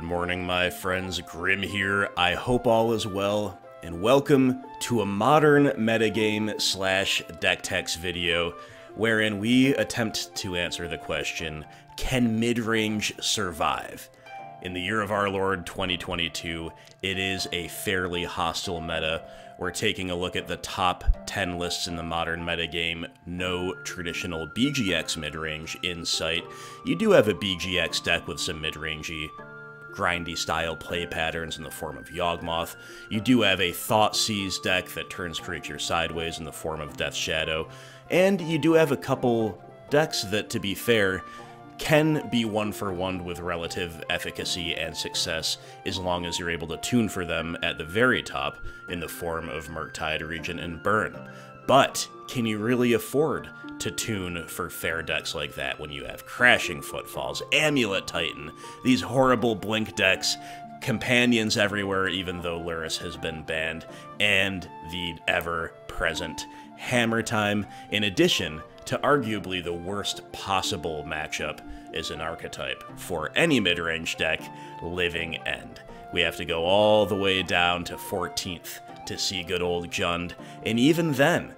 Good morning, my friends. Grim here. I hope all is well, and welcome to a modern metagame slash deck text video wherein we attempt to answer the question, can midrange survive? In the year of our Lord 2022, it is a fairly hostile meta. We're taking a look at the top 10 lists in the modern metagame. No traditional BGX midrange in sight. You do have a BGX deck with some midrangey, grindy style play patterns in the form of Yawgmoth. You do have a Thoughtseize deck that turns creatures sideways in the form of Death Shadow. And you do have a couple decks that, to be fair, can be one-for-one with relative efficacy and success as long as you're able to tune for them at the very top in the form of Murktide, Regent, and Burn. But can you really afford to tune for fair decks like that when you have Crashing Footfalls, Amulet Titan, these horrible Blink decks, Companions everywhere even though Luris has been banned, and the ever-present Hammer Time, in addition to arguably the worst possible matchup as an archetype for any midrange deck, Living End. We have to go all the way down to 14th to see good old Jund, and even then,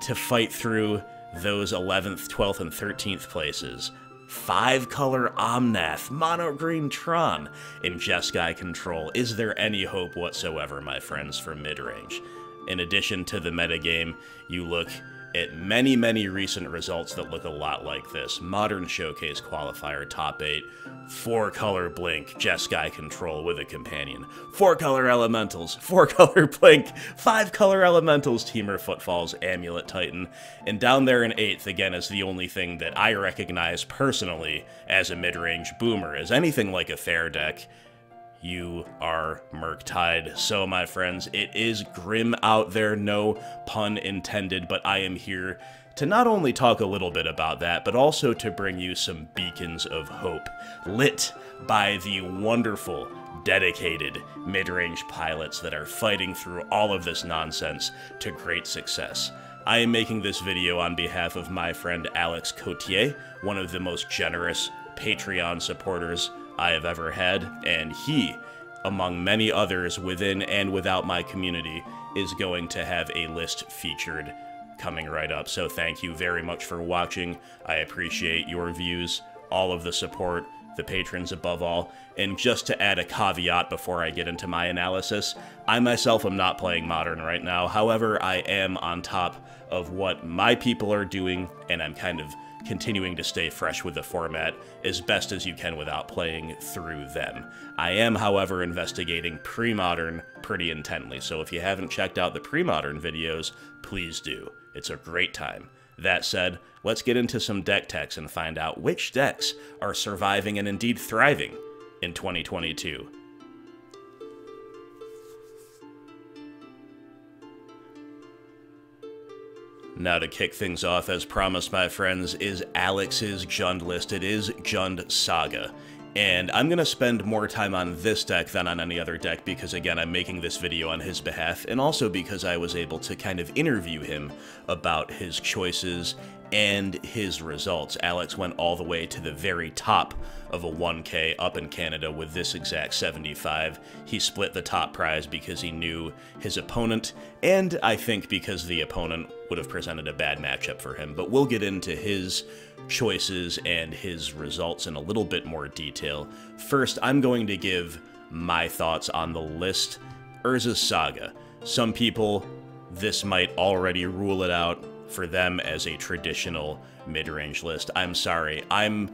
to fight through those 11th, 12th, and 13th places. 5-color Omnath, Mono Green Tron, and Jeskai Control. Is there any hope whatsoever, my friends, for midrange? In addition to the metagame, you look at many, many recent results that look a lot like this. Modern Showcase Qualifier Top 8, 4-color Blink, Jeskai Control with a companion, 4-color Elementals, 4-color Blink, 5-color Elementals, Teamer Footfalls, Amulet Titan, and down there in 8th, again, is the only thing that I recognize personally as a mid-range boomer, as anything like a fair deck. You are Murktide. So, my friends, it is grim out there, no pun intended, but I am here to not only talk a little bit about that, but also to bring you some beacons of hope, lit by the wonderful, dedicated mid-range pilots that are fighting through all of this nonsense to great success. I am making this video on behalf of my friend Alex Cotier, one of the most generous Patreon supporters I have ever had, and he, among many others within and without my community, is going to have a list featured coming right up. So thank you very much for watching. I appreciate your views, all of the support, the patrons above all, and just to add a caveat before I get into my analysis, I myself am not playing Modern right now. However, I am on top of what my people are doing, and I'm kind of continuing to stay fresh with the format as best as you can without playing through them. I am, however, investigating pre-modern pretty intently, so if you haven't checked out the pre-modern videos, please do. It's a great time. That said, let's get into some deck techs and find out which decks are surviving and indeed thriving in 2022. Now to kick things off, as promised, my friends, is Alex's Jund list. It is Jund Saga. And I'm going to spend more time on this deck than on any other deck because, again, I'm making this video on his behalf, and also because I was able to kind of interview him about his choices and his results. Alex went all the way to the very top of a 1K up in Canada with this exact 75. He split the top prize because he knew his opponent, and I think because the opponent would have presented a bad matchup for him. But we'll get into his choices and his results in a little bit more detail. First, I'm going to give my thoughts on the list. Urza's Saga. Some people, this might already rule it out for them as a traditional mid-range list. I'm sorry, I'm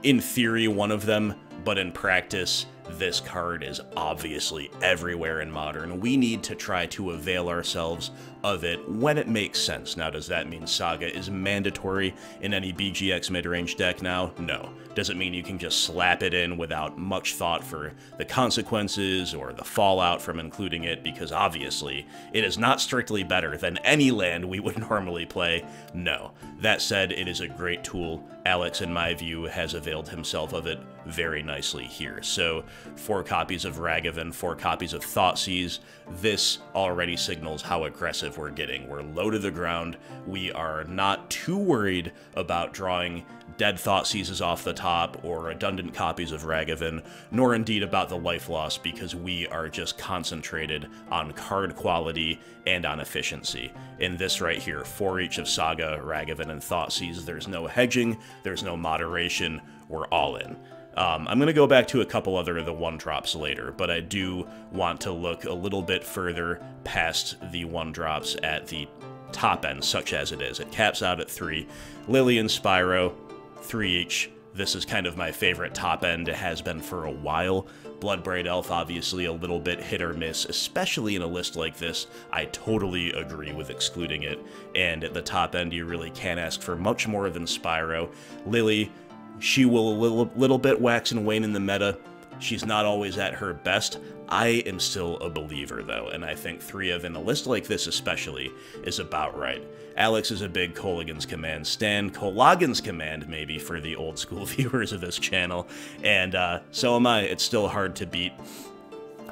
in theory one of them, but in practice, this card is obviously everywhere in Modern. We need to try to avail ourselves of it when it makes sense. Now, does that mean Saga is mandatory in any BGX mid-range deck now? No. Does it mean you can just slap it in without much thought for the consequences or the fallout from including it? Because obviously, it is not strictly better than any land we would normally play. No. That said, it is a great tool. Alex, in my view, has availed himself of it very nicely here. So, 4 copies of Ragavan, 4 copies of Thoughtseize. This already signals how aggressive we're getting. We're low to the ground. We are not too worried about drawing dead Thoughtseizes off the top or redundant copies of Ragavan, nor indeed about the life loss, because we are just concentrated on card quality and on efficiency. In this right here, for each of Saga, Ragavan, and Thoughtseize, there's no hedging, there's no moderation, we're all in. I'm going to go back to a couple other of the one-drops later, but I do want to look a little bit further past the one-drops at the top end, such as it is. It caps out at 3. Lily and Spyro, 3 each. This is kind of my favorite top end. It has been for a while. Bloodbraid Elf, obviously a little bit hit or miss, especially in a list like this. I totally agree with excluding it. And at the top end, you really can't ask for much more than Spyro. Lily, she will a little bit wax and wane in the meta. She's not always at her best. I am still a believer, though, and I think 3 of, in a list like this especially, is about right. Alex is a big Coligan's Command stan, Colagan's Command, maybe, for the old-school viewers of this channel, and so am I. It's still hard to beat,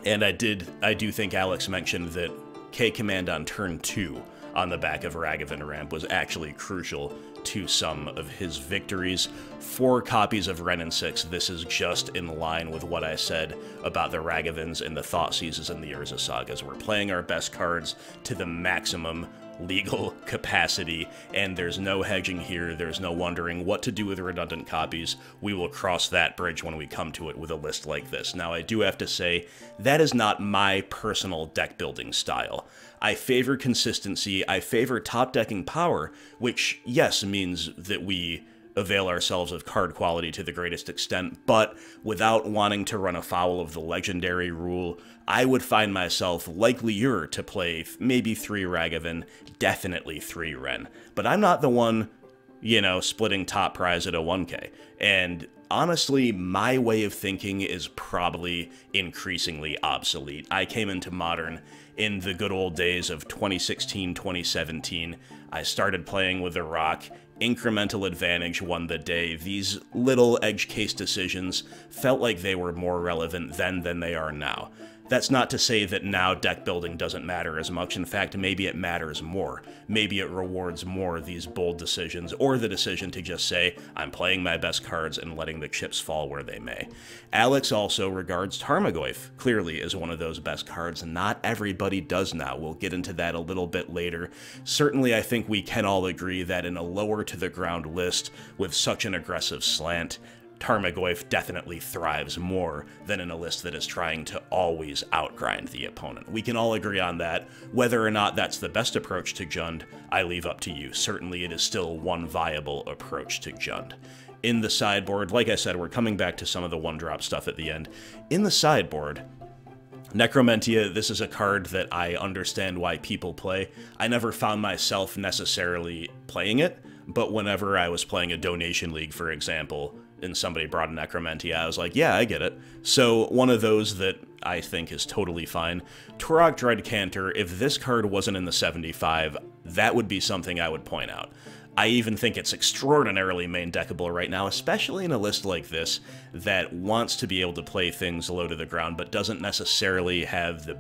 and I do think Alex mentioned that K-Command on turn 2 on the back of Ragavan ramp was actually crucial to some of his victories. 4 copies of Ren and 6, this is just in line with what I said about the Ragavans and the Thoughtseizes and the Urza Sagas. We're playing our best cards to the maximum legal capacity, and there's no hedging here, there's no wondering what to do with redundant copies. We will cross that bridge when we come to it with a list like this. Now, I do have to say, that is not my personal deck building style. I favor consistency, I favor top decking power, which, yes, means that we avail ourselves of card quality to the greatest extent, but without wanting to run afoul of the legendary rule, I would find myself likelier to play maybe 3 Ragavan, definitely 3 Ren. But I'm not the one, you know, splitting top prize at a 1K. And honestly, my way of thinking is probably increasingly obsolete. I came into Modern in the good old days of 2016, 2017. I started playing with the Rock. Incremental advantage won the day. These little edge case decisions felt like they were more relevant then than they are now. That's not to say that now deck building doesn't matter as much. In fact, maybe it matters more. Maybe it rewards more these bold decisions, or the decision to just say, I'm playing my best cards and letting the chips fall where they may. Alex also regards Tarmogoyf clearly as one of those best cards. Not everybody does now. We'll get into that a little bit later. Certainly, I think we can all agree that in a lower to the ground list with such an aggressive slant, Tarmogoyf definitely thrives more than in a list that is trying to always outgrind the opponent. We can all agree on that. Whether or not that's the best approach to Jund, I leave up to you. Certainly it is still one viable approach to Jund. In the sideboard, like I said, we're coming back to some of the one-drop stuff at the end. In the sideboard, Necromentia, this is a card that I understand why people play. I never found myself necessarily playing it, but whenever I was playing a donation league, for example, and somebody brought a Necromentia, I was like, yeah, I get it. So one of those that I think is totally fine. Turok Dreadcanter, if this card wasn't in the 75, that would be something I would point out. I even think it's extraordinarily main deckable right now, especially in a list like this that wants to be able to play things low to the ground, but doesn't necessarily have the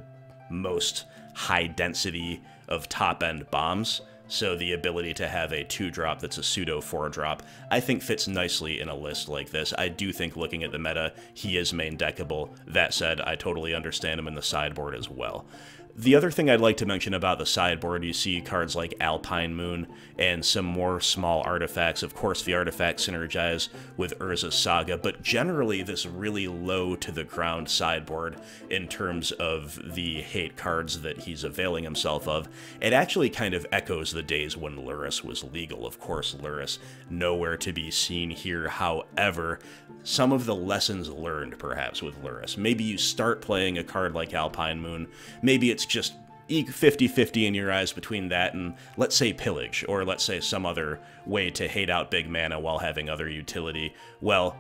most high density of top-end bombs. So the ability to have a 2-drop that's a pseudo 4-drop, I think fits nicely in a list like this. I do think looking at the meta, he is main deckable. That said, I totally understand him in the sideboard as well. The other thing I'd like to mention about the sideboard, you see cards like Alpine Moon and some more small artifacts. Of course, the artifacts synergize with Urza's Saga, but generally this really low-to-the-ground sideboard in terms of the hate cards that he's availing himself of, it actually kind of echoes the days when Lurrus was legal. Of course, Lurrus nowhere to be seen here. However, some of the lessons learned, perhaps, with Lurrus. Maybe you start playing a card like Alpine Moon, maybe it's just 50-50 in your eyes between that and, let's say, Pillage, or let's say some other way to hate out big mana while having other utility. Well,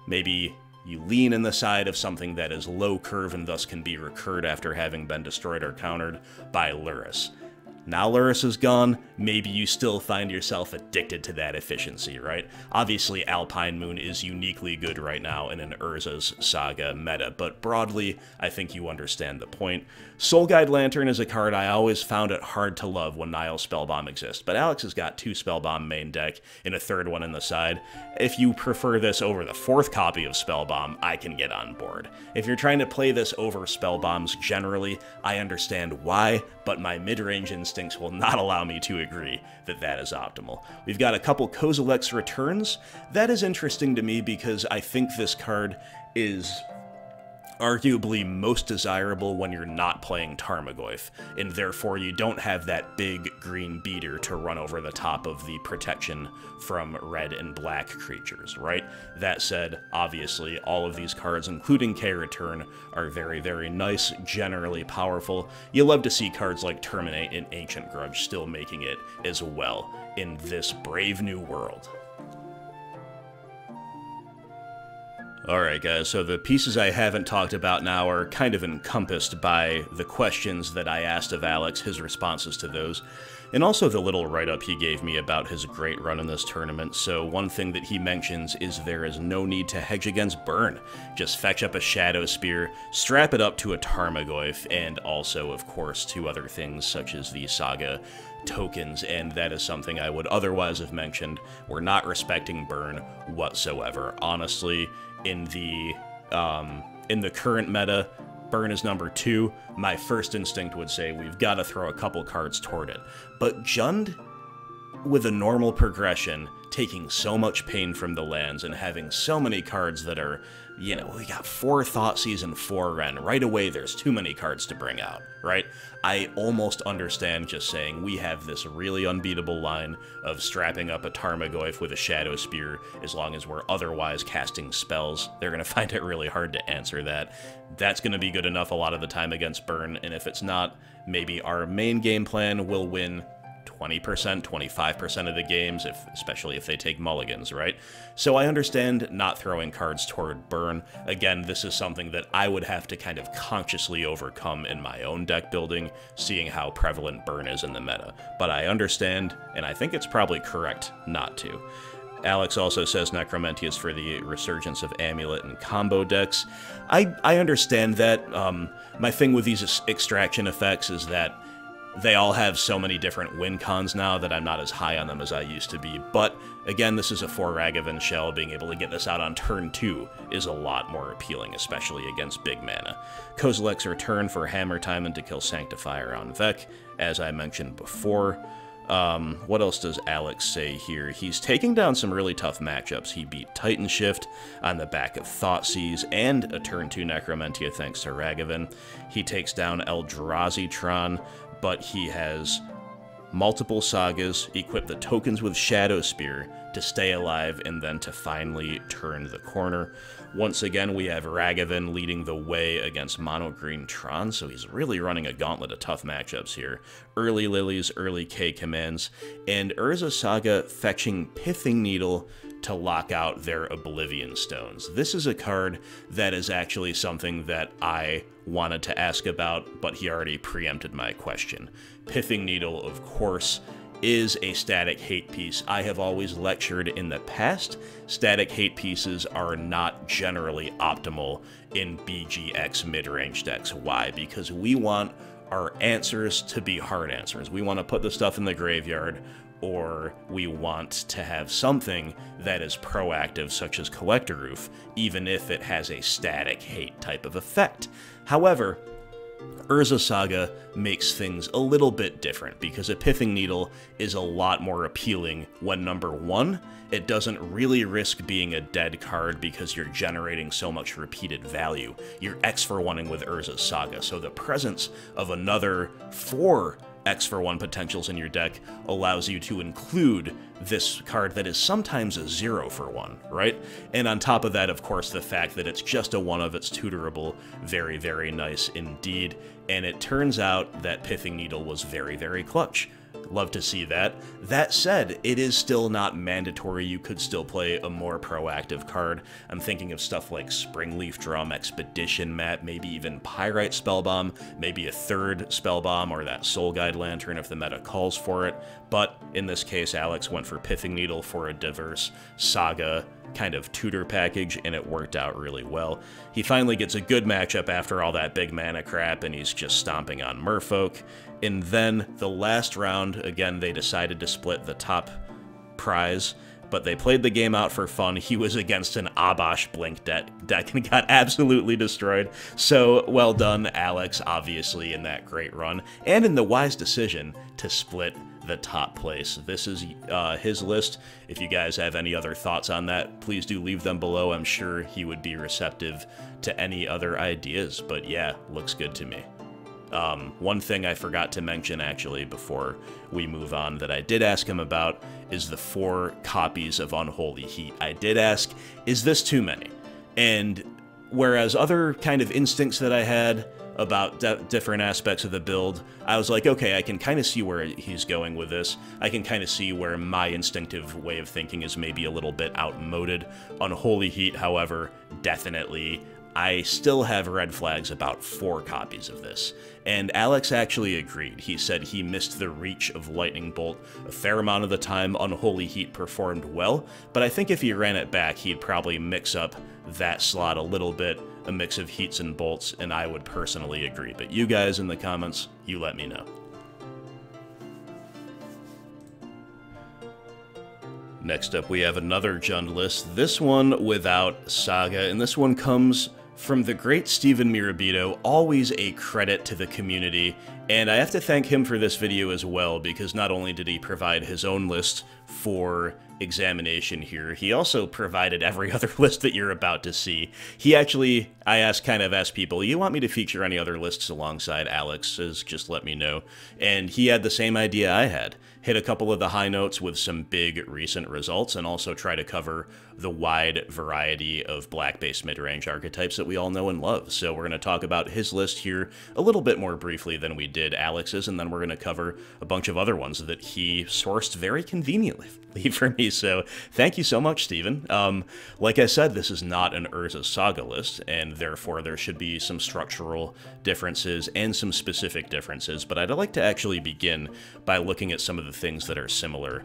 maybe you lean in the side of something that is low curve and thus can be recurred after having been destroyed or countered by Lurrus. Now Luris's gone, maybe you still find yourself addicted to that efficiency, right? Obviously, Alpine Moon is uniquely good right now in an Urza's Saga meta, but broadly, I think you understand the point. Soul Guide Lantern is a card I always found it hard to love when Nile Spellbomb exists, but Alex has got 2 Spellbomb main deck and a 3rd one in the side. If you prefer this over the 4th copy of Spellbomb, I can get on board. If you're trying to play this over Spellbombs generally, I understand why, but my mid-range instincts will not allow me to agree that that is optimal. We've got a couple Kozilek's returns. That is interesting to me because I think this card is arguably most desirable when you're not playing Tarmogoyf, and therefore you don't have that big green beater to run over the top of the protection from red and black creatures, right? That said, obviously, all of these cards, including K-Return, are very, very nice, generally powerful. You love to see cards like Terminate and Ancient Grudge still making it as well in this brave new world. Alright guys, so the pieces I haven't talked about now are kind of encompassed by the questions that I asked of Alex, his responses to those, and also the little write-up he gave me about his great run in this tournament. So one thing that he mentions is there is no need to hedge against burn. Just fetch up a Shadow Spear, strap it up to a Tarmogoyf, and also, of course, to other things such as the Saga tokens, and that is something I would otherwise have mentioned. We're not respecting burn whatsoever. Honestly, in the current meta, burn is number 2. My first instinct would say we've got to throw a couple cards toward it. But Jund, with a normal progression, taking so much pain from the lands and having so many cards that are, you know, we got 4 Thoughtseize and 4 Ren. Right away, there's too many cards to bring out, right? I almost understand just saying we have this really unbeatable line of strapping up a Tarmogoyf with a Shadow Spear as long as we're otherwise casting spells. They're going to find it really hard to answer that. That's going to be good enough a lot of the time against burn, and if it's not, maybe our main game plan will win 20%, 25% of the games, especially if they take mulligans, right? So I understand not throwing cards toward burn. Again, this is something that I would have to kind of consciously overcome in my own deck building, seeing how prevalent burn is in the meta. But I understand, and I think it's probably correct not to. Alex also says Necromantia is for the resurgence of Amulet and combo decks. I understand that. My thing with these extraction effects is that they all have so many different win cons now that I'm not as high on them as I used to be. But again, this is a 4 Ragavan shell. Being able to get this out on turn 2 is a lot more appealing, especially against big mana. Kozilek's return for Hammer Time and to kill Sanctifier on Vec, as I mentioned before. What else does Alex say here? He's taking down some really tough matchups. He beat Titan Shift on the back of Thoughtseize and a turn 2 Necromantia thanks to Ragavan. He takes down Eldrazi Tron, but he has multiple sagas, equip the tokens with Shadow Spear to stay alive, and then to finally turn the corner. Once again, we have Ragavan leading the way against Mono Green Tron, so he's really running a gauntlet of tough matchups here. Early Lilies, early K commands, and Urza Saga fetching Pithing Needle to lock out their Oblivion Stones. This is a card that is actually something that I wanted to ask about, but he already preempted my question. Pithing Needle, of course, is a static hate piece. I have always lectured in the past, static hate pieces are not generally optimal in BGX mid-range decks. Why? Because we want our answers to be hard answers. We want to put the stuff in the graveyard, or we want to have something that is proactive, such as Collector Roof, even if it has a static hate type of effect. However, Urza Saga makes things a little bit different, because a Pithing Needle is a lot more appealing when, number 1, it doesn't really risk being a dead card because you're generating so much repeated value. You're X for 1ing with Urza Saga, so the presence of another 4 X for 1 potentials in your deck allows you to include this card that is sometimes a 0 for 1, right? And on top of that, of course, the fact that it's just a 1 of, it's tutorable, very, very nice indeed. And it turns out that Pithing Needle was very, very clutch. Love to see that. That said, it is still not mandatory. You could still play a more proactive card. I'm thinking of stuff like Springleaf Drum, Expedition Mat, maybe even Pyrite Spellbomb, maybe a third Spellbomb, or that Soul Guide Lantern if the meta calls for it. But in this case, Alex went for Pithing Needle for a diverse Saga kind of tutor package, and it worked out really well. He finally gets a good matchup after all that big mana crap, and he's just stomping on Merfolk. And then the last round, again, they decided to split the top prize, but they played the game out for fun. He was against an Abash Blink deck and got absolutely destroyed. So well done, Alex, obviously, in that great run, and in the wise decision to split the top place. This is his list. If you guys have any other thoughts on that, please do leave them below. I'm sure he would be receptive to any other ideas, but yeah, looks good to me. One thing I forgot to mention, actually, before we move on, that I did ask him about is the 4 copies of Unholy Heat. I did ask, is this too many? And whereas other kind of instincts that I had about different aspects of the build, I was like, okay, I can kind of see where he's going with this. I can kind of see where my instinctive way of thinking is maybe a little bit outmoded. Unholy Heat, however, definitely. I still have red flags about 4 copies of this. And Alex actually agreed. He said he missed the reach of Lightning Bolt a fair amount of the time. Unholy Heat performed well, but I think if he ran it back, he'd probably mix up that slot a little bit, a mix of heats and bolts, and I would personally agree. But you guys in the comments, you let me know. Next up, we have another Jund list, this one without Saga, and this one comes from the great Steven Mirabito, always a credit to the community, and I have to thank him for this video as well, because not only did he provide his own list for examination here, he also provided every other list that you're about to see. He actually, kind of asked people, you want me to feature any other lists alongside Alex's, just let me know, and he had the same idea I had. Hit a couple of the high notes with some big recent results, and also try to cover the wide variety of black-based mid-range archetypes that we all know and love. So we're going to talk about his list here a little bit more briefly than we did Alex's, and then we're going to cover a bunch of other ones that he sourced very conveniently for me. So thank you so much, Steven. Like I said, this is not an Urza Saga list, and therefore there should be some structural differences and some specific differences, but I'd like to actually begin by looking at some of the things that are similar.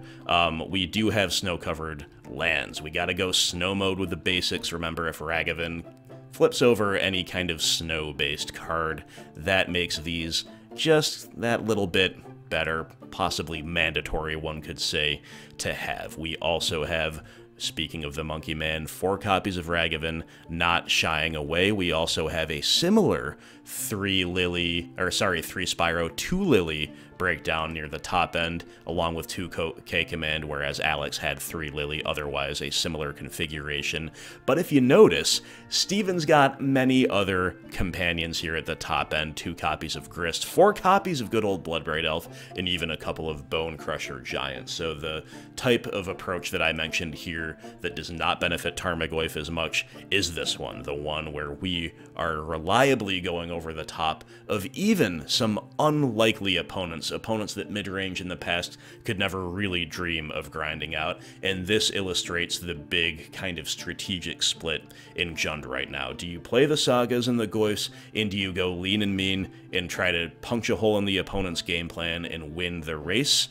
We do have snow-covered lands. We gotta go snow mode with the basics. Remember, if Ragavan flips over any kind of snow-based card, that makes these just that little bit better, possibly mandatory, one could say, to have. We also have, speaking of the Monkey Man, 4 copies of Ragavan, not shying away. We also have a similar 3 Spyro, 2 Lily breakdown near the top end, along with 2 K-Command, whereas Alex had 3 Lily, otherwise a similar configuration. But if you notice, Steven's got many other companions here at the top end, 2 copies of Grist, 4 copies of good old Bloodbraid Elf, and even a couple of Bone Crusher Giants. So the type of approach that I mentioned here that does not benefit Tarmogoyf as much is this one, the one where we are reliably going over the top of even some unlikely opponents that mid-range in the past could never really dream of grinding out, and this illustrates the big kind of strategic split in Jund right now. Do you play the Sagas and the Goyfs, and do you go lean and mean and try to punch a hole in the opponent's game plan and win the race,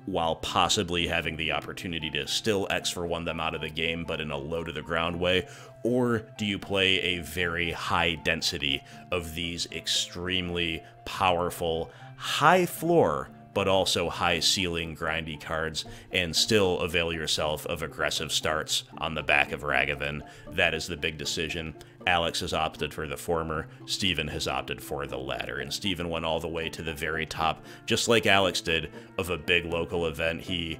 while possibly having the opportunity to still X for 1 them out of the game, but in a low-to-the-ground way? Or do you play a very high density of these extremely powerful, high floor, but also high ceiling grindy cards, and still avail yourself of aggressive starts on the back of Ragavan? That is the big decision. Alex has opted for the former, Steven has opted for the latter, and Steven went all the way to the very top, just like Alex did, of a big local event. He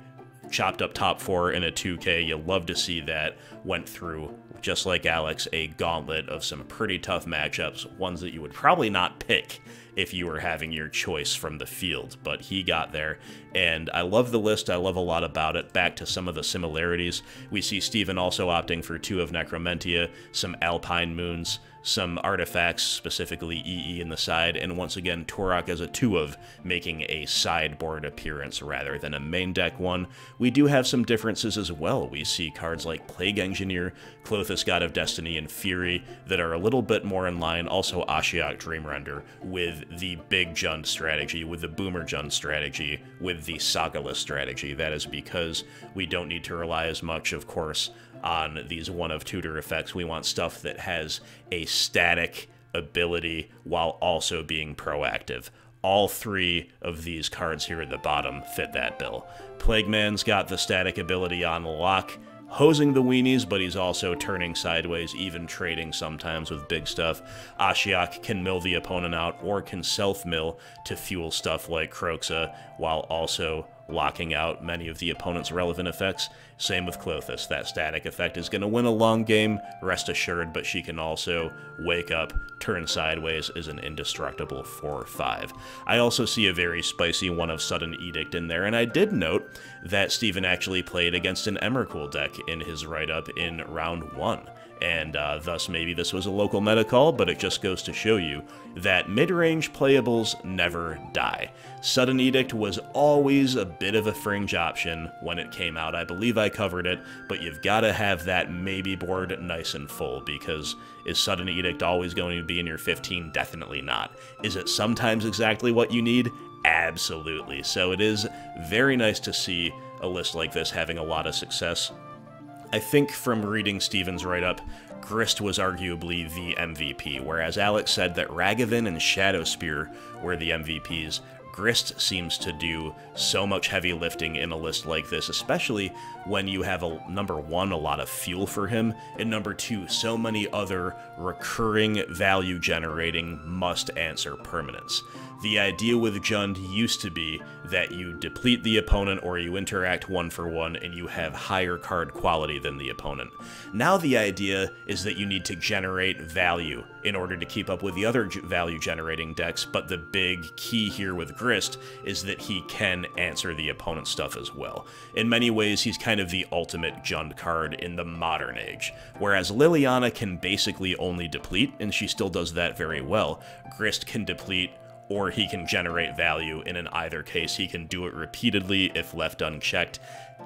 chopped up top 4 in a 2K, you love to see that, went through, just like Alex, a gauntlet of some pretty tough matchups, ones that you would probably not pick if you were having your choice from the field, but he got there, and I love the list, I love a lot about it. Back to some of the similarities, we see Steven also opting for 2 of Necromentia, some Alpine Moons, some artifacts, specifically EE in the side, and once again, Turok as a 2-of, making a sideboard appearance rather than a main deck one. We do have some differences as well. We see cards like Plague Engineer, Klothys God of Destiny, and Fury that are a little bit more in line, also Ashiok Dreamrender, with the big Jund strategy, with the Boomer Jund strategy, with the Sagaless strategy. That is because we don't need to rely as much, of course, on these one-of tutor effects. We want stuff that has a static ability while also being proactive. All 3 of these cards here at the bottom fit that bill. Plague Man's got the static ability on lock, hosing the weenies, but he's also turning sideways, even trading sometimes with big stuff. Ashiok can mill the opponent out or can self-mill to fuel stuff like Kroxa, while also locking out many of the opponent's relevant effects. Same with Klothys. That static effect is going to win a long game, rest assured, but she can also wake up, turn sideways as an indestructible 4/5. I also see a very spicy one of Sudden Edict in there, and I did note that Steven actually played against an Emrakul deck in his write-up in round 1. And thus maybe this was a local meta call, but it just goes to show you that mid-range playables never die. Sudden Edict was always a bit of a fringe option when it came out. I believe I covered it, but you've got to have that maybe board nice and full, because is Sudden Edict always going to be in your 15? Definitely not. Is it sometimes exactly what you need? Absolutely. So it is very nice to see a list like this having a lot of success. I think from reading Steven's write-up, Grist was arguably the MVP, whereas Alex said that Ragavan and Shadowspear were the MVPs. Grist seems to do so much heavy lifting in a list like this, especially when you have, number 1, a lot of fuel for him, and number 2, so many other recurring value-generating must-answer permanents. The idea with Jund used to be that you deplete the opponent or you interact 1-for-1 and you have higher card quality than the opponent. Now the idea is that you need to generate value in order to keep up with the other value-generating decks, but the big key here with Grist is that he can answer the opponent's stuff as well. In many ways, he's kind of the ultimate Jund card in the modern age. Whereas Liliana can basically only deplete, and she still does that very well, Grist can deplete, or he can generate value, and in either case he can do it repeatedly if left unchecked.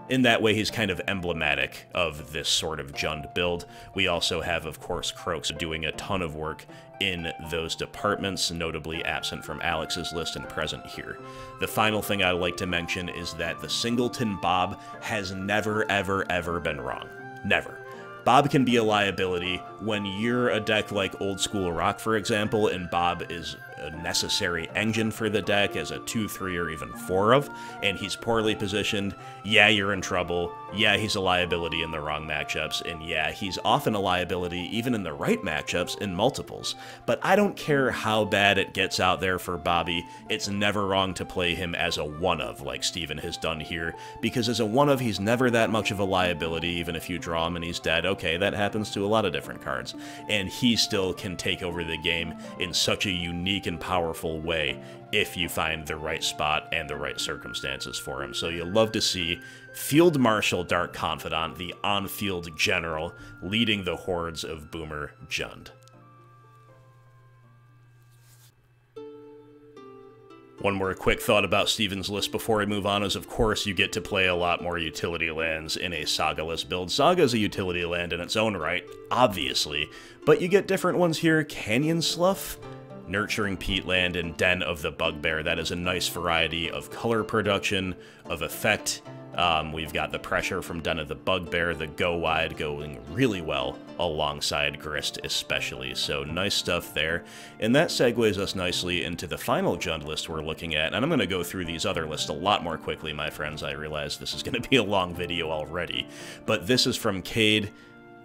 In that way, he's kind of emblematic of this sort of Jund build. We also have, of course, Kroxa doing a ton of work in those departments, notably absent from Alex's list and present here. The final thing I'd like to mention is that the Singleton Bob has never, ever, ever been wrong. Never. Bob can be a liability when you're a deck like Old School Rock, for example, and Bob is a necessary engine for the deck as a 2, 3, or even 4 of, and he's poorly positioned. Yeah, you're in trouble. Yeah, he's a liability in the wrong matchups, and yeah, he's often a liability even in the right matchups in multiples. But I don't care how bad it gets out there for Bobby, it's never wrong to play him as a 1-of, like Steven has done here, because as a 1-of, he's never that much of a liability. Even if you draw him and he's dead, okay, that happens to a lot of different cards, and he still can take over the game in such a unique and powerful way if you find the right spot and the right circumstances for him. So you'll love to see Field Marshal Dark Confidant, the on-field general, leading the hordes of Boomer Jund. One more quick thought about Steven's list before I move on is, of course, you get to play a lot more utility lands in a Saga-less build. Saga is a utility land in its own right, obviously, but you get different ones here. Canyon Slough, Nurturing Peatland, and Den of the Bugbear. That is a nice variety of color production, of effect. We've got the pressure from Den of the Bugbear, the Go Wide going really well alongside Grist especially, so nice stuff there. And that segues us nicely into the final Jund list we're looking at, and I'm going to go through these other lists a lot more quickly, my friends. I realize this is going to be a long video already, but this is from Kade,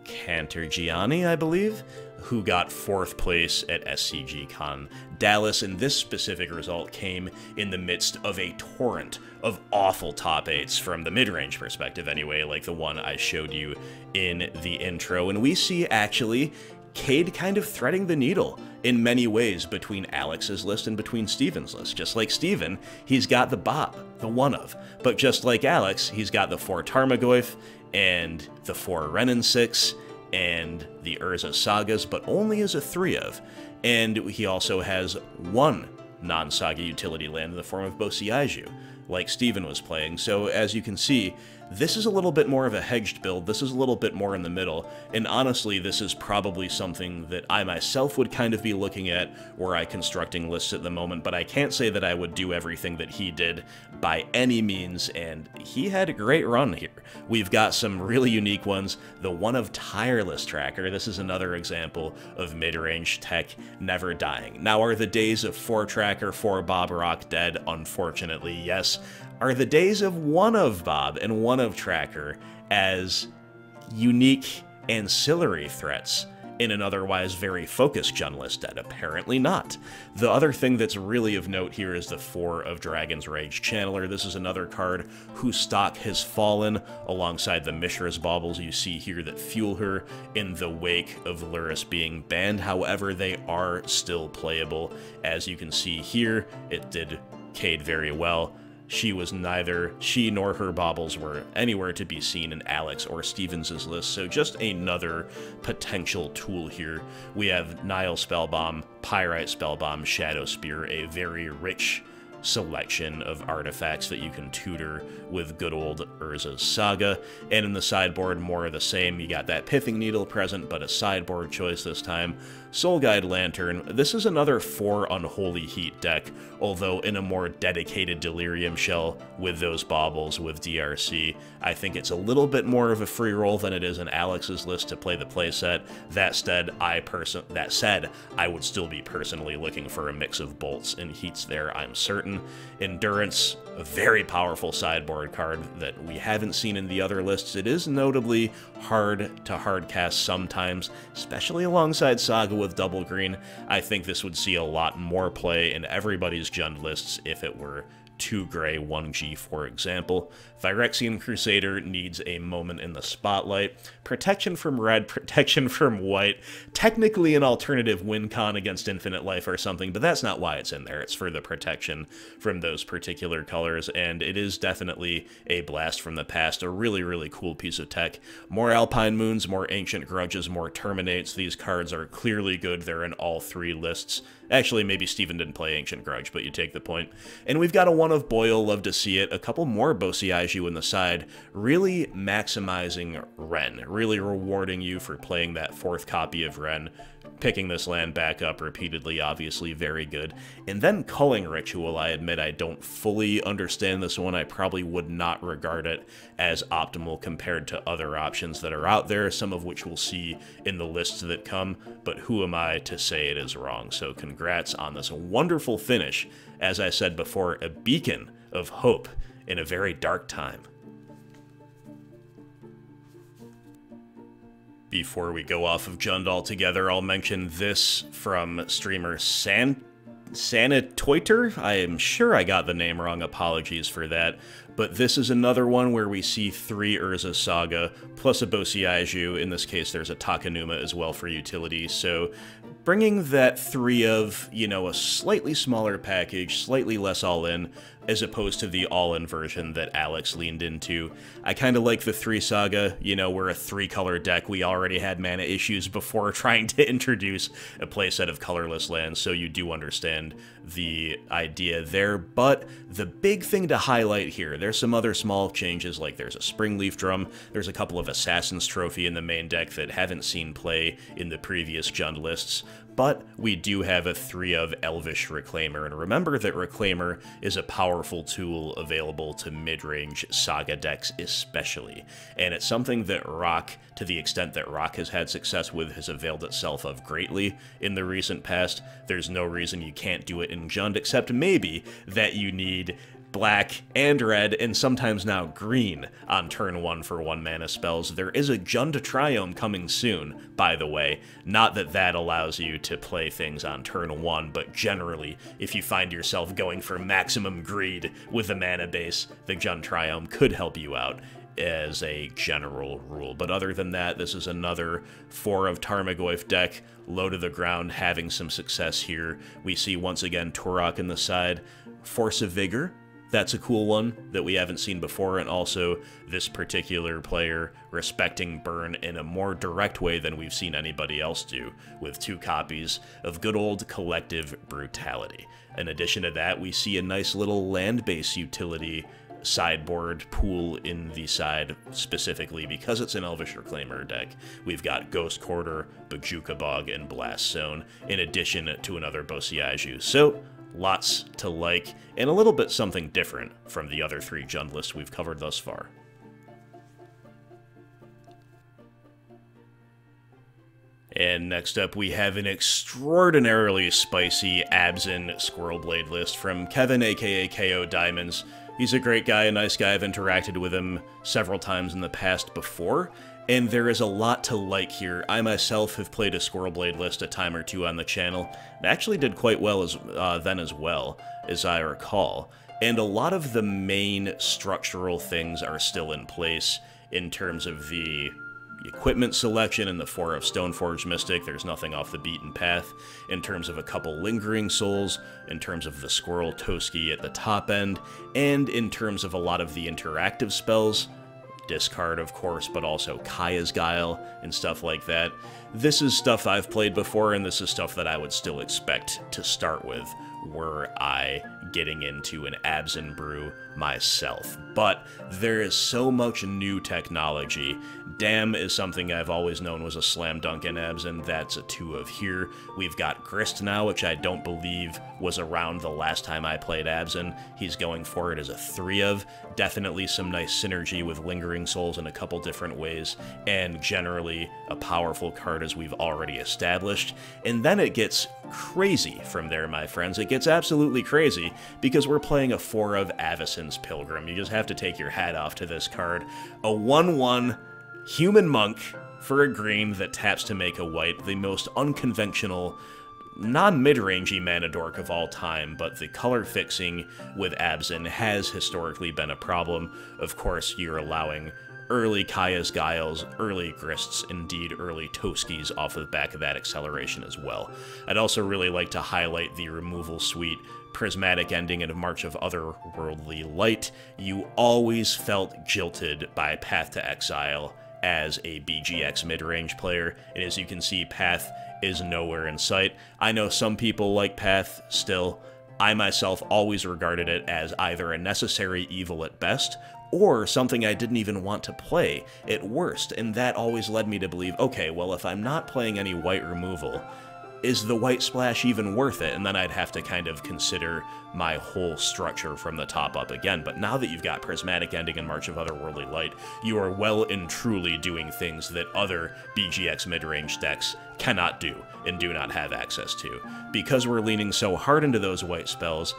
Cantergiani, I believe, who got 4th place at SCG Con Dallas, and this specific result came in the midst of a torrent of awful top 8s from the mid-range perspective anyway, like the one I showed you in the intro, and we see actually Kade kind of threading the needle in many ways between Alex's list and between Steven's list. Just like Steven, he's got the Bob, the 1-of, but just like Alex, he's got the 4 Tarmogoyf and the 4 Renin 6, and the Urza Sagas, but only as a 3-of. And he also has one non-Saga utility land in the form of Bosiaiju, like Steven was playing. So as you can see, this is a little bit more of a hedged build, this is a little bit more in the middle, and honestly this is probably something that I myself would kind of be looking at were I constructing lists at the moment, but I can't say that I would do everything that he did by any means, and he had a great run here. We've got some really unique ones. The one of Tireless Tracker, this is another example of mid-range tech never dying. Now, are the days of 4-Tracker, 4-Bob Rock dead? Unfortunately, yes. Are the days of 1-of Bob and 1-of Tracker as unique ancillary threats in an otherwise very focused Jund list dead? Apparently not. The other thing that's really of note here is the 4-of Dragon's Rage Channeler. This is another card whose stock has fallen alongside the Mishra's Baubles you see here that fuel her in the wake of Lurrus being banned. However, they are still playable. As you can see here, it did Kade very well. She nor her baubles were anywhere to be seen in Alex or Stevens' list, so just another potential tool here. We have Nile Spellbomb, Pyrite Spellbomb, Shadow Spear, a very rich selection of artifacts that you can tutor with good old Urza's Saga. And in the sideboard, more of the same. You got that Pithing Needle present, but a sideboard choice this time. Soul Guide Lantern. This is another 4 Unholy Heat deck, although in a more dedicated Delirium Shell with those baubles with DRC. I think it's a little bit more of a free roll than it is in Alex's list to play the playset. That said, I would still be personally looking for a mix of bolts and heats there, I'm certain. Endurance, a very powerful sideboard card that we haven't seen in the other lists. It is notably hard to hardcast sometimes, especially alongside Saga with double green. I think this would see a lot more play in everybody's Jund lists if it were 2 gray, 1G, for example. Phyrexian Crusader needs a moment in the spotlight. Protection from red, protection from white. Technically an alternative win con against Infinite Life or something, but that's not why it's in there. It's for the protection from those particular colors, and it is definitely a blast from the past. A really, really cool piece of tech. More Alpine Moons, more Ancient Grudges, more Terminates. These cards are clearly good. They're in all 3 lists. Actually, maybe Steven didn't play Ancient Grudge, but you take the point. And we've got a 1-of Boyle, love to see it. A couple more Bosiaiju in the side, really maximizing Ren, really rewarding you for playing that 4th copy of Ren. Picking this land back up repeatedly, obviously very good. And then Culling Ritual, I admit I don't fully understand this one. I probably would not regard it as optimal compared to other options that are out there, some of which we'll see in the lists that come, but who am I to say it is wrong? So congrats on this wonderful finish. As I said before, a beacon of hope in a very dark time. Before we go off of Jund altogether, I'll mention this from streamer Sanitoeter. I am sure I got the name wrong, apologies for that. But this is another one where we see 3 Urza Saga, plus a Bosiaiju. In this case, there's a Takenuma as well for utility. So bringing that 3 of, you know, a slightly smaller package, slightly less all-in, as opposed to the all-in version that Alex leaned into. I kind of like the 3 Saga. You know, we're a 3-color deck. We already had mana issues before trying to introduce a playset of colorless lands, so you do understand the idea there. But the big thing to highlight here, there's some other small changes, like there's a Springleaf Drum, there's a couple of Assassin's Trophy in the main deck that haven't seen play in the previous Jund lists, but we do have a 3-of Elvish Reclaimer, and remember that Reclaimer is a powerful tool available to mid-range Saga decks especially, and it's something that Rock, to the extent that Rock has had success with, has availed itself of greatly in the recent past. There's no reason you can't do it in Jund, except maybe that you need black and red, and sometimes now green on turn 1 for 1-mana spells. There is a Jund Triome coming soon, by the way. Not that that allows you to play things on turn 1, but generally, if you find yourself going for maximum greed with the mana base, the Jund Triome could help you out as a general rule. But other than that, this is another 4-of Tarmogoyf deck, low to the ground, having some success here. We see once again Turok in the side, Force of Vigor, That's a cool one that we haven't seen before, and also this particular player respecting burn in a more direct way than we've seen anybody else do, with 2 copies of good old Collective Brutality. In addition to that, we see a nice little land-based utility sideboard pool in the side, specifically because it's an Elvish Reclaimer deck. We've got Ghost Quarter, Bojuka Bog, and Blast Zone, in addition to another Bosiaju. So, lots to like, and a little bit something different from the other 3 Jund lists we've covered thus far. And next up, we have an extraordinarily spicy Abzan Squirrelblade list from Kevin, aka KoDiamonds. He's a great guy, a nice guy. I've interacted with him several times in the past before, and there is a lot to like here. I myself have played a Squirrelblade list a time or 2 on the channel, and actually did quite well then as well, as I recall. And a lot of the main structural things are still in place in terms of the equipment selection in the 4 of Stoneforge Mystic. There's nothing off the beaten path in terms of a couple Lingering Souls, in terms of the Squirrel Toski at the top end, and in terms of a lot of the interactive spells. Discard, of course, but also Kaya's Guile and stuff like that. This is stuff I've played before, and this is stuff that I would still expect to start with were I getting into an Abzan brew myself. But there is so much new technology. Dam is something I've always known was a slam dunk in Abzan. That's a 2 of here. We've got Grist now, which I don't believe was around the last time I played Abzan. He's going for it as a 3 of. Definitely some nice synergy with Lingering Souls in a couple different ways, and generally a powerful card as we've already established. And then it gets crazy from there, my friends. It gets absolutely crazy, because we're playing a 4 of Avacyn's Pilgrim. You just have to take your hat off to this card. A 1/1 human monk for a green that taps to make a white, the most unconventional, non-mid-rangey mana dork of all time, but the color fixing with Abzan has historically been a problem. Of course, you're allowing early Kaya's Guiles, early Grists, indeed early Toskis off of the back of that acceleration as well. I'd also really like to highlight the removal suite, Prismatic Ending, and March of Otherworldly Light. You always felt jilted by Path to Exile as a BGX mid-range player, and as you can see, Path is nowhere in sight. I know some people like Path still. I myself always regarded it as either a necessary evil at best, or something I didn't even want to play at worst, and that always led me to believe, okay, well, if I'm not playing any white removal, is the white splash even worth it? And then I'd have to kind of consider my whole structure from the top up again. But now that you've got Prismatic Ending and March of Otherworldly Light, you are well and truly doing things that other BGX mid-range decks cannot do and do not have access to. Because we're leaning so hard into those white spells,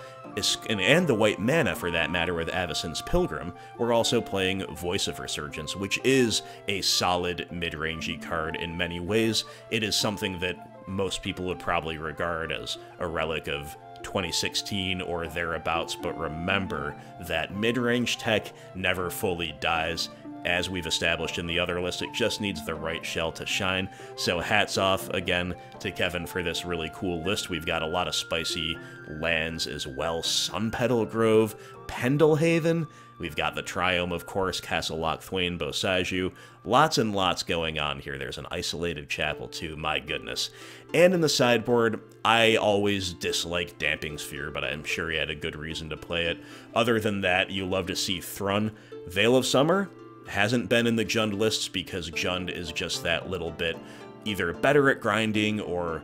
and the white mana for that matter with Avacyn's Pilgrim, we're also playing Voice of Resurgence, which is a solid mid-rangey card in many ways. It is something that most people would probably regard as a relic of 2016 or thereabouts, but remember that mid-range tech never fully dies. As we've established in the other list, it just needs the right shell to shine. So hats off again to Kevin for this really cool list. We've got a lot of spicy lands as well. Sunpetal Grove, Pendelhaven. We've got the Triome, of course, Castle Lochthwain, Bosaju. Lots and lots going on here. There's an isolated chapel, too. My goodness. And in the sideboard, I always disliked Damping Sphere, but I'm sure he had a good reason to play it. Other than that, you love to see Thrun. Veil of Summer hasn't been in the Jund lists because Jund is just that little bit either better at grinding or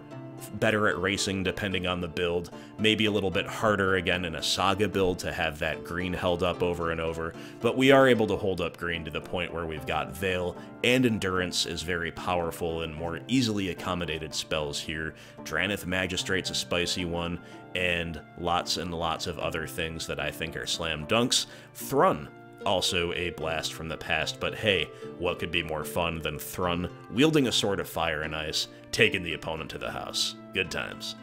better at racing, depending on the build. Maybe a little bit harder again in a Saga build to have that green held up over and over, but we are able to hold up green to the point where we've got Veil, and Endurance is very powerful and more easily accommodated spells here. Dranith Magistrate's a spicy one, and lots of other things that I think are slam dunks. Thrun, also a blast from the past, but hey, what could be more fun than Thrun wielding a sword of fire and ice, taking the opponent to the house? Good times.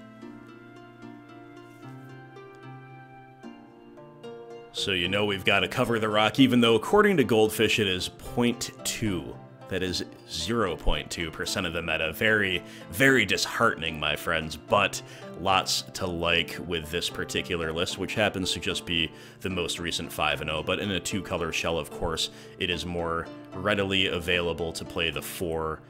So you know we've got to cover the rock, even though according to Goldfish it is 0.2. That is 0.2% of the meta. Very, very disheartening, my friends, but lots to like with this particular list, which happens to just be the most recent 5-0, but in a 2-color shell, of course, it is more readily available to play the 4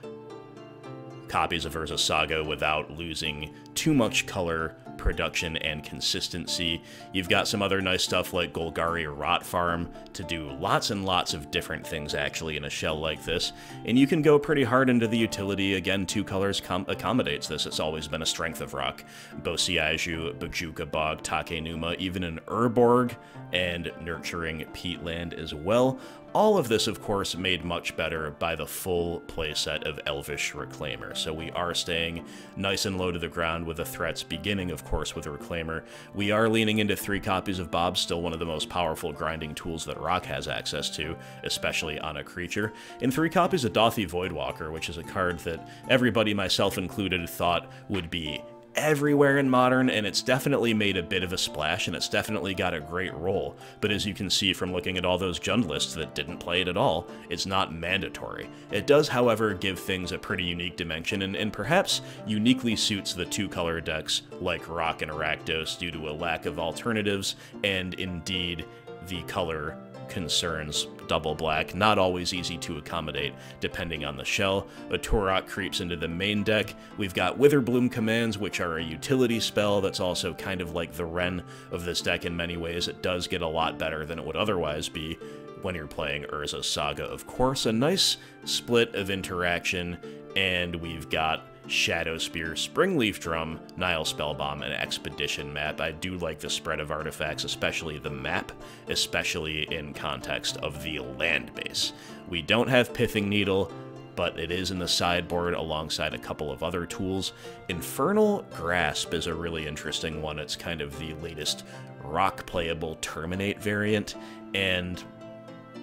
copies of Urza Saga without losing too much color production and consistency. You've got some other nice stuff like Golgari Rot Farm to do lots and lots of different things actually in a shell like this, and you can go pretty hard into the utility. Again, 2 colors accommodates this. It's always been a strength of Rock. Bosiaju, Bajuka Bog, Takenuma, even an Urborg, and Nurturing Peatland as well. All of this, of course, made much better by the full playset of Elvish Reclaimer. So we are staying nice and low to the ground with the threats, beginning, of course, with Reclaimer. We are leaning into 3 copies of Bob, still one of the most powerful grinding tools that Rock has access to, especially on a creature. And 3 copies of Dauthi Voidwalker, which is a card that everybody, myself included, thought would be everywhere in Modern, and it's definitely made a bit of a splash, and it's definitely got a great role. But as you can see from looking at all those Jund lists that didn't play it at all, it's not mandatory. It does, however, give things a pretty unique dimension, and perhaps uniquely suits the 2-color decks like Rock and Rakdos due to a lack of alternatives, and indeed the color concerns. Double black, not always easy to accommodate depending on the shell. A Turok creeps into the main deck. We've got Witherbloom commands, which are a utility spell that's also kind of like the Ren of this deck in many ways. It does get a lot better than it would otherwise be when you're playing Urza Saga, of course. A nice split of interaction, and we've got Shadow Spear, Springleaf Drum, Nile Spellbomb, and Expedition map. I do like the spread of artifacts, especially the map, especially in context of the land base. We don't have Pithing Needle, but it is in the sideboard alongside a couple of other tools. Infernal Grasp is a really interesting one. It's kind of the latest Rock-playable Terminate variant, and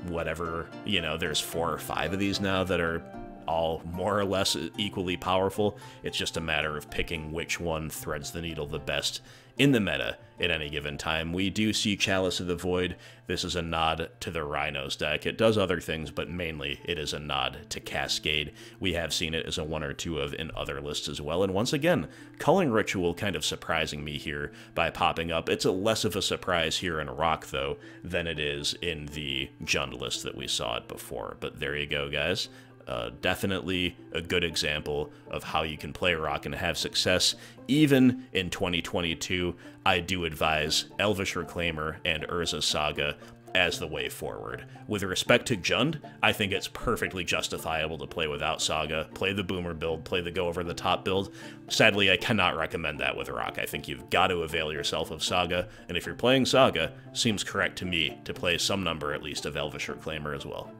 whatever, you know, there's 4 or 5 of these now that are all more or less equally powerful. It's just a matter of picking which one threads the needle the best in the meta at any given time. We do see Chalice of the Void. This is a nod to the Rhinos deck. It does other things, but mainly it is a nod to Cascade. We have seen it as a 1 or 2 of in other lists as well, and once again, Culling Ritual kind of surprising me here by popping up. It's a less of a surprise here in Rock, though, than it is in the Jund list that we saw it before. But there you go, guys. Definitely a good example of how you can play Rock and have success even in 2022. I do advise Elvish Reclaimer and Urza Saga as the way forward. With respect to Jund, I think it's perfectly justifiable to play without Saga, play the Boomer build, play the go over the top build. Sadly, I cannot recommend that with Rock. I think you've got to avail yourself of Saga, and if you're playing Saga, seems correct to me to play some number at least of Elvish Reclaimer as well.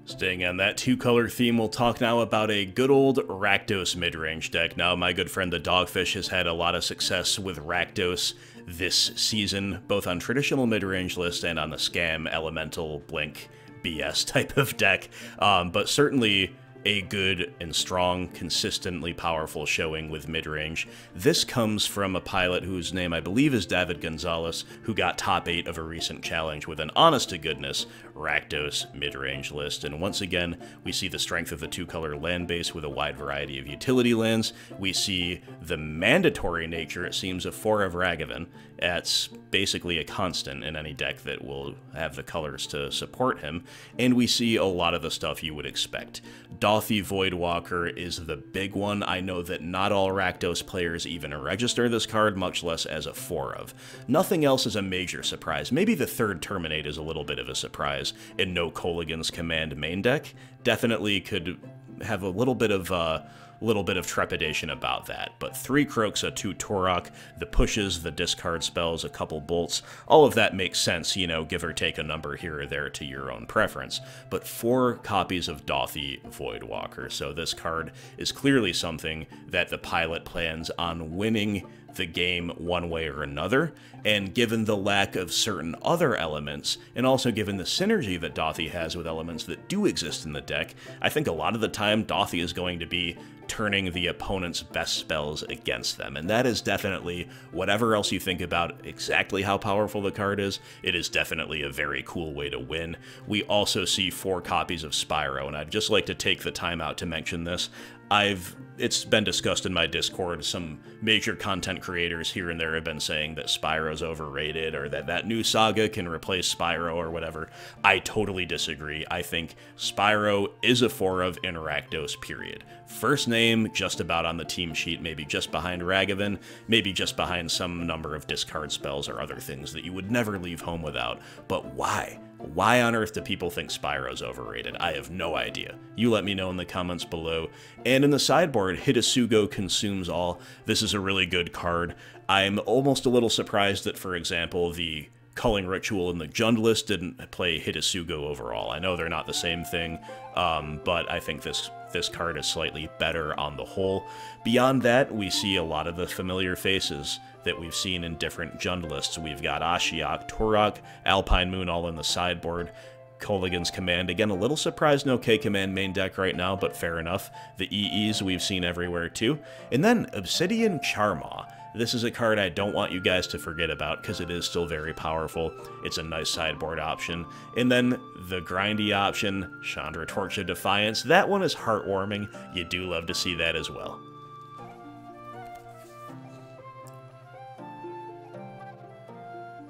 Staying on that 2-color theme, we'll talk now about a good old Rakdos midrange deck. Now, my good friend the Dogfish has had a lot of success with Rakdos this season, both on traditional midrange lists and on the Scam, Elemental, Blink, BS type of deck, but certainly a good and strong, consistently powerful showing with midrange. This comes from a pilot whose name I believe is David Gonzalez, who got top 8 of a recent challenge with an honest-to-goodness Rakdos midrange list. And once again, we see the strength of the 2-color land base with a wide variety of utility lands. We see the mandatory nature, it seems, of 4 of Ragavan. That's basically a constant in any deck that will have the colors to support him. And we see a lot of the stuff you would expect. Dauthi Voidwalker is the big one. I know that not all Rakdos players even register this card, much less as a 4 of. Nothing else is a major surprise. Maybe the 3rd Terminate is a little bit of a surprise in No Colligan's Command main deck. Definitely could have a little bit of trepidation about that, but 3 Kroxa, 2 Turok, the pushes, the discard spells, a couple bolts, all of that makes sense, you know, give or take a number here or there to your own preference. But 4 copies of Dauthi Voidwalker, so this card is clearly something that the pilot plans on winning the game one way or another, and given the lack of certain other elements, and also given the synergy that Dauthi has with elements that do exist in the deck, I think a lot of the time Dauthi is going to be turning the opponent's best spells against them, and that is definitely, whatever else you think about exactly how powerful the card is, it is definitely a very cool way to win. We also see 4 copies of Spyro, and I'd just like to take the time out to mention this. I've it's been discussed in my Discord. Some major content creators here and there have been saying that Spyro's overrated, or that new Saga can replace Spyro or whatever. I totally disagree. I think Spyro is a 4 of in Rakdos, period. First name, just about on the team sheet, maybe just behind Ragavan, maybe just behind some number of discard spells or other things that you would never leave home without. But why? Why on earth do people think Spyro's overrated? I have no idea. You let me know in the comments below. And in the sideboard, Hitasugo Consumes All. This is a really good card. I'm almost a little surprised that, for example, the Culling Ritual in the Jundlist didn't play Hitasugo overall. I know they're not the same thing, but I think this card is slightly better on the whole. Beyond that, we see a lot of the familiar faces that we've seen in different Jundlists. We've got Ashiok, Turok, Alpine Moon all in the sideboard. Kolaghan's Command, again, a little surprised no K-Command main deck right now, but fair enough. The EEs we've seen everywhere too. And then Obsidian Charmaw. This is a card I don't want you guys to forget about because it is still very powerful. It's a nice sideboard option. And then the grindy option, Chandra Torch of Defiance. That one is heartwarming. You do love to see that as well.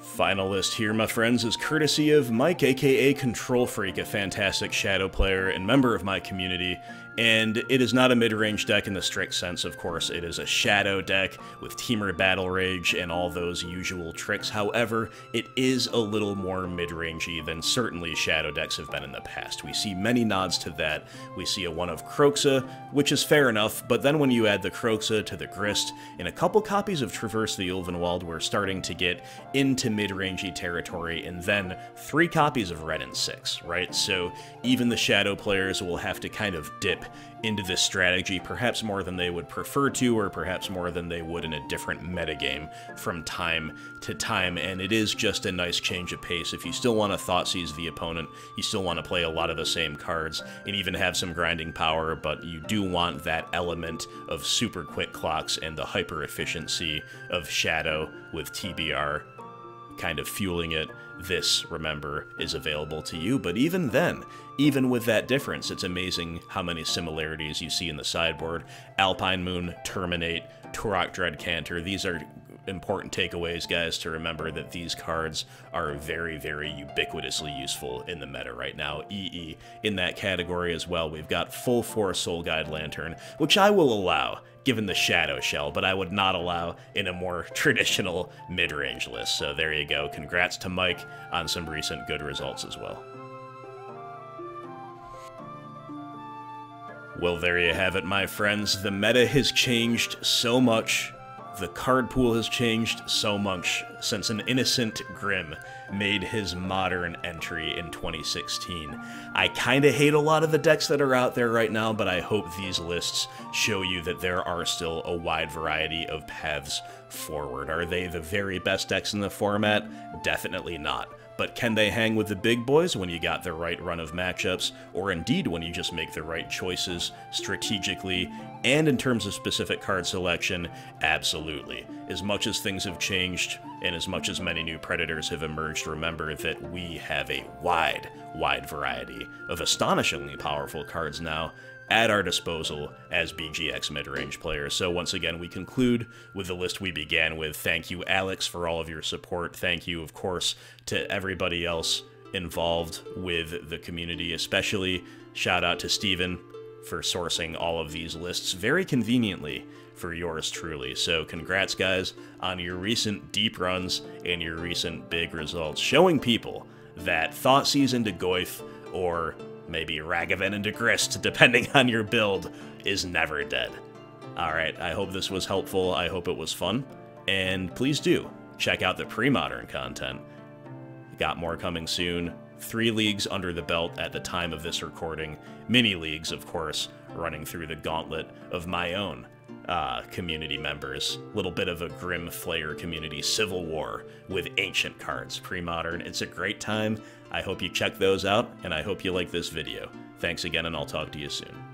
Final list here, my friends, is courtesy of Mike, aka ctrlfreak, a fantastic Shadow player and member of my community. And it is not a mid-range deck in the strict sense, of course. It is a Shadow deck with Temur Battle Rage and all those usual tricks. However, it is a little more mid-rangey than certainly Shadow decks have been in the past. We see many nods to that. We see a one of Kroxa, which is fair enough, but then when you add the Kroxa to the Grist and a couple copies of Traverse the Ulvenwald, we're starting to get into mid-rangey territory, and then 3 copies of Red and 6, right? So even the Shadow players will have to kind of dip into this strategy, perhaps more than they would prefer to, or perhaps more than they would in a different metagame from time to time, and it is just a nice change of pace. If you still want to Thoughtseize the opponent, you still want to play a lot of the same cards, and even have some grinding power, but you do want that element of super quick clocks and the hyper efficiency of Shadow with TBR kind of fueling it. This, remember, is available to you, but even then, even with that difference, it's amazing how many similarities you see in the sideboard. Alpine Moon, Terminate, Turok Dread Canter, these are important takeaways, guys, to remember that these cards are very, very ubiquitously useful in the meta right now. EE in that category as well. We've got full force Soul Guide Lantern, which I will allow given the Shadow Shell, but I would not allow in a more traditional mid-range list. So there you go. Congrats to Mike on some recent good results as well. Well, there you have it, my friends. The meta has changed so much. The card pool has changed so much since an innocent Grimm made his modern entry in 2016. I kinda hate a lot of the decks that are out there right now, but I hope these lists show you that there are still a wide variety of paths forward. Are they the very best decks in the format? Definitely not. But can they hang with the big boys when you got the right run of matchups, or indeed when you just make the right choices strategically and in terms of specific card selection? Absolutely. As much as things have changed and as much as many new predators have emerged, remember that we have a wide variety of astonishingly powerful cards now at our disposal as BGX mid-range players. So once again, we conclude with the list we began with. Thank you, Alex, for all of your support. Thank you, of course, to everybody else involved with the community, especially shout out to Steven for sourcing all of these lists very conveniently for yours truly. So congrats, guys, on your recent deep runs and your recent big results, showing people that Thoughtseize into Goyf, or maybe Ragavan into Grist, depending on your build, is never dead. Alright, I hope this was helpful, I hope it was fun, and please do check out the pre-modern content. Got more coming soon. 3 leagues under the belt at the time of this recording. Mini leagues, of course, running through the gauntlet of my own community members. Little bit of a Grim Flayer community civil war with ancient cards. Pre-modern, it's a great time. I hope you check those out, and I hope you like this video. Thanks again, and I'll talk to you soon.